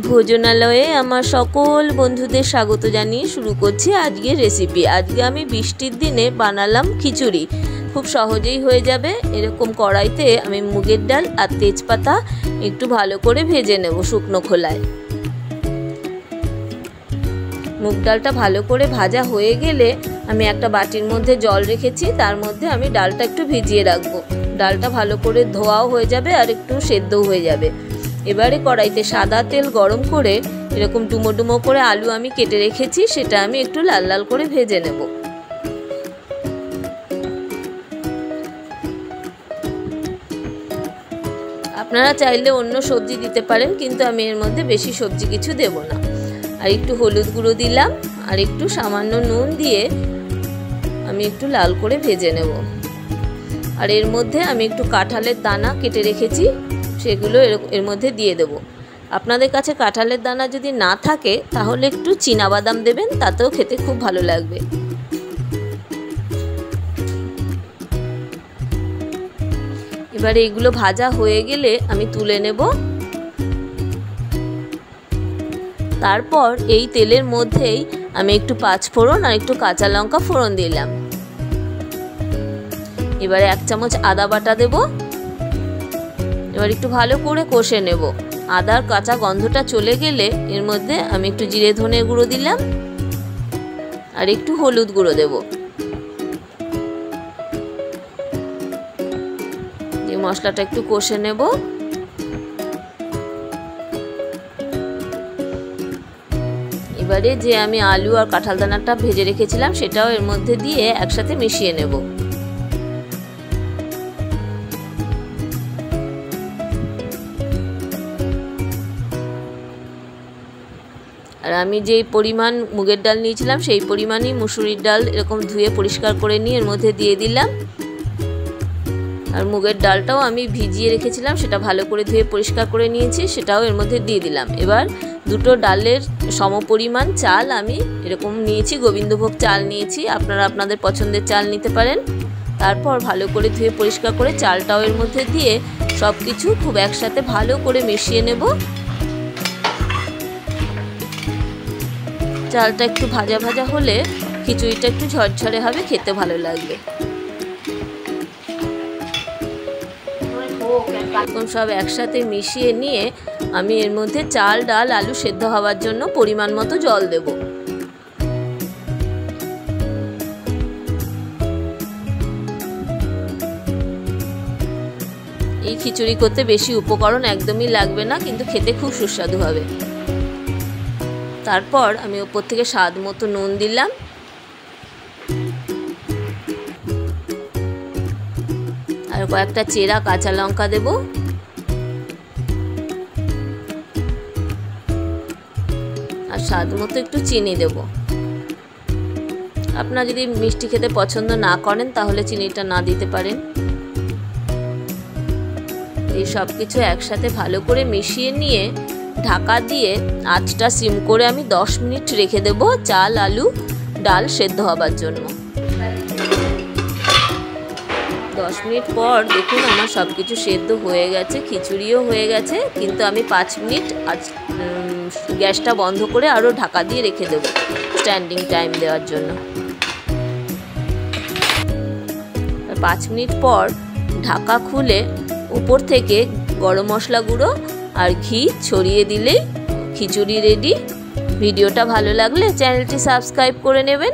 ভোজনালয়ে আমার সকল বন্ধুদের স্বাগত জানিয়ে শুরু করছি আজকের রেসিপি। আজকে আমি বৃষ্টির দিনে বানালাম খিচুড়ি। খুব সহজেই হয়ে যাবে। এরকম কড়াইতে আমি মুগের ডাল আর তেজপাতা একটু ভালো করে ভেজে নেব শুকনো খোলায়। মুগ ডালটা ভালো করে ভাজা হয়ে গেলে আমি একটা বাটির মধ্যে জল রেখেছি, তার মধ্যে আমি ডালটা একটু ভিজিয়ে রাখবো। ডালটা ভালো করে ধোয়াও হয়ে যাবে আর একটু সেদ্ধও হয়ে যাবে। এবারে কড়াইতে সাদা তেল গরম করে এরকম ডুমো ডুমো করে আলু আমি কেটে রেখেছি, সেটা আমি একটু লাল লাল করে ভেজে নেব। আপনারা চাইলে অন্য সবজি দিতে পারেন, কিন্তু আমি এর মধ্যে বেশি সবজি কিছু দেব না। আর একটু হলুদ গুঁড়ো দিলাম আর একটু সামান্য নুন দিয়ে আমি একটু লাল করে ভেজে নেব। আর এর মধ্যে আমি একটু কাঁঠালের দানা কেটে রেখেছি, সেগুলো এর মধ্যে দিয়ে দেব। আপনাদের কাছে কাঁঠালের দানা যদি না থাকে তাহলে একটু চীনাবাদাম দেবেন, তাতেও খেতে খুব ভালো লাগবে। এবারে এগুলো ভাজা হয়ে গেলে আমি তুলে নেব। তারপর এই তেলের মধ্যেই আমি একটু পাঁচফোড়ন আর একটু কাঁচা লঙ্কা ফোড়ন দিলাম। এবারে 1 চামচ আদা বাটা দেব। এবার একটু ভালো করে কষে নেব। আদার কাঁচা গন্ধটা চলে গেলে এর মধ্যে আমি একটু জিরে ধনে গুঁড়ো দিলাম আর একটু হলুদ গুঁড়ো দেব। এই মশলাটা একটু কষে নেব। এবারে যে আমি আলু আর কাঁঠাল দানাটা ভেজে রেখেছিলাম সেটাও এর মধ্যে দিয়ে একসাথে মিশিয়ে নেব। আর আমি যেই পরিমাণ মুগের ডাল নিয়েছিলাম সেই পরিমাণই মুসুরির ডাল এরকম ধুয়ে পরিষ্কার করে নিয়ে এর মধ্যে দিয়ে দিলাম। আর মুগের ডালটাও আমি ভিজিয়ে রেখেছিলাম, সেটা ভালো করে ধুয়ে পরিষ্কার করে নিয়েছি, সেটাও এর মধ্যে দিয়ে দিলাম। এবার দুটো ডালের সমপরিমাণ চাল আমি এরকম নিয়েছি, গোবিন্দভোগ চাল নিয়েছি, আপনারা আপনাদের পছন্দের চাল নিতে পারেন। তারপর ভালো করে ধুয়ে পরিষ্কার করে চালটাও এর মধ্যে দিয়ে সব কিছু খুব একসাথে ভালো করে মিশিয়ে নেব। চালটা একটু ভাজা ভাজা হলে খিচুড়িটা একটু ঝরঝরে হবে, খেতে ভালো লাগবে। এখন সব একসাথে মিশিয়ে নিয়ে আমি এর মধ্যে চাল ডাল আলু সেদ্ধ হওয়ার জন্য পরিমাণ মতো জল দেব। এই খিচুড়ি করতে বেশি উপকরণ একদমই লাগবে না, কিন্তু খেতে খুব সুস্বাদু হবে। তারপর আমি উপর থেকে স্বাদ মতো নুন দিলাম। আর কয়েকটা চেরা কাঁচা লঙ্কা দেব। আর স্বাদ মতো একটু চিনি দেব। আপনারা যদি মিষ্টি খেতে পছন্দ না করেন তাহলে চিনিটা না দিতে পারেন। এই সব কিছু একসাথে ভালো করে মিশিয়ে নিয়ে ঢাকা দিয়ে আঁচটা সিম করে আমি 10 মিনিট রেখে দেব চাল আলু ডাল সেদ্ধ হবার জন্য। 10 মিনিট পর দেখুন আমার সব কিছু সেদ্ধ হয়ে গেছে, খিচুড়িও হয়ে গেছে, কিন্তু আমি 5 মিনিট গ্যাসটা বন্ধ করে আরও ঢাকা দিয়ে রেখে দেব স্ট্যান্ডিং টাইম দেওয়ার জন্য। 5 মিনিট পর ঢাকা খুলে উপর থেকে গরম মশলা গুঁড়ো আর ঘি ছড়িয়ে দিলেই খিচুড়ি রেডি। ভিডিওটা ভালো লাগলে চ্যানেলটি সাবস্ক্রাইব করে নেবেন।